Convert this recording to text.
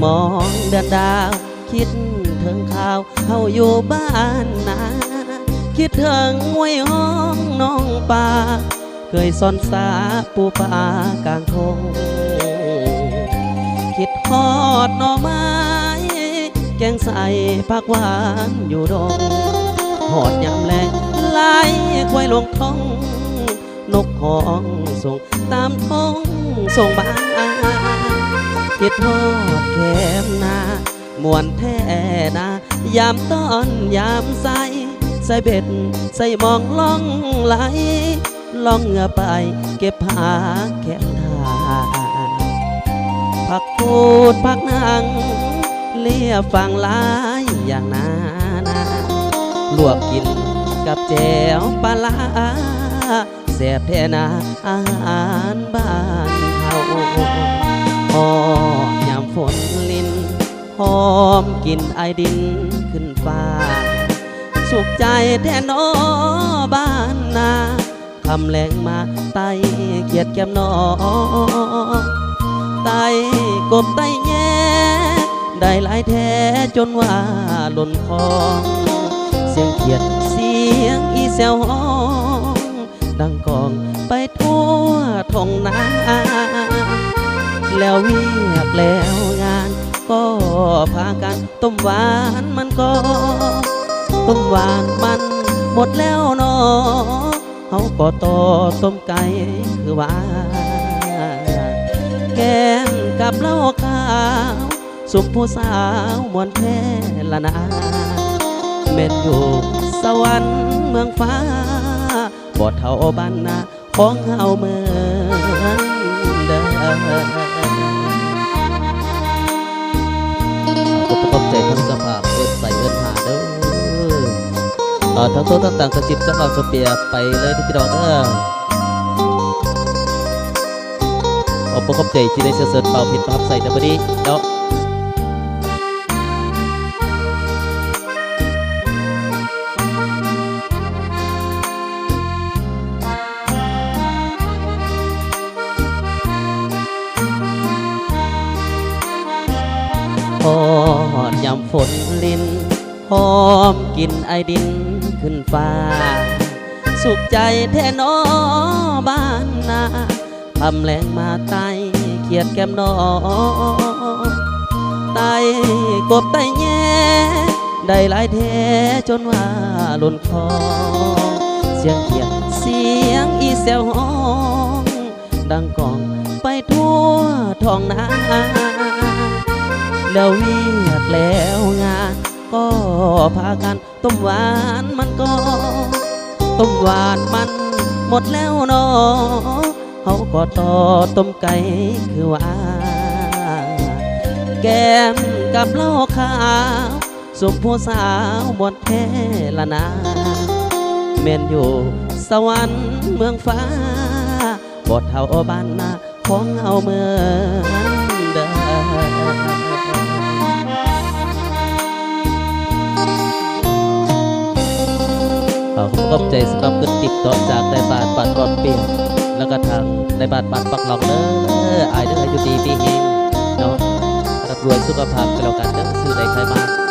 มองเดือนดาวคิดถึงข่าวเฮาอยู่บ้านนาคิดถึงห้วยห้องน้องป่าเคยซ่อนสาปูปลากลางทงคิดฮอดหน่อไม้แกงใส่ผักหวานอยู่ดงหอดยามแลงไล่ควายลงท้องนกห้องส่งตามท้องส่งมาคิดฮอดแคมนามวนแท่นายามต้อนยามใส่เบ็ดใส่มองล่องไหลล่องเหงื่อไปเก็บผ้าแก้มทาผักพูดผักนางเลียฟังหลายอย่างนาลวกกินกับแจ่วปลาแซ่บแท้นาอาหารบ้านเฮาหอมยามฝนลินหอมกินไอดินขึ้นฟ้าสุขใจแท้นอบ้านนาคำแรงมาไต่เกียดแก้มนอไต่กบไต่แย่ได้หลายแท้จนว่าหล่นคอเสียงเกียดเสียงอีแซวห้องดังกองไปทั่วท้องนาแล้วเวียกแล้วงานก็พากันต้มหวานมันก็ต้มหวานมันหมดแล้วเนาะเฮาก็ต่อต้มไก่คือว่าแกงกับเหล้าขาวสุมผู้สาวมวนแท้ละนาเม็ดอยู่สวรรค์เมืองฟ้าบ่เท่าบ้านนาของเฮาเหมือนเดิมก็ประกอบใจทั้งสภาพเอิ้นใส่เอิ้นหาเด้อทั้งโตทั้งต่างกระจิบจังเอาสเปียไปเลยที่พี่น้องเด้อเอาประกอบใจที่ได้เสิร์ฟเป่าผิดประทับใส่แต่พอดีเนาะหอดยามฝนลินหอมกินไอดินขึ้นฟ้าสุขใจแท้นอบ้านนาทำแรงมาไต่เขียดแก้มนอไต่กบไต่แย่ได้หลายแท้จนว่าหล่นคอเสียงเขียดเสียงอีแซวห้องดังกองไปทั่วท้องนาแล้วเวียกแล้วงานก็พากันต้มหวานมันก็ต้มหวานมันหมดแล้วเนาะเฮาก็ต่อต้มไก่คือว่าแกมกับเหล้าขาวสุมผู้สาวหมดแท้ละนาแม่นอยู่สวรรค์เมืองฟ้าบ่เท่าบ้านนาของเฮาเหมือนเดิมขอบใจสำหรับเงินติดต่อจากในบ้านก่อนเปลี่ยนแล้วก็ทางในบ้านปักหลอกเด้ออายเด้ออยู่ดีมีเฮงเนาะรับรวยสุขภาพกันแล้วกันเด้อซื้อได้ใครมา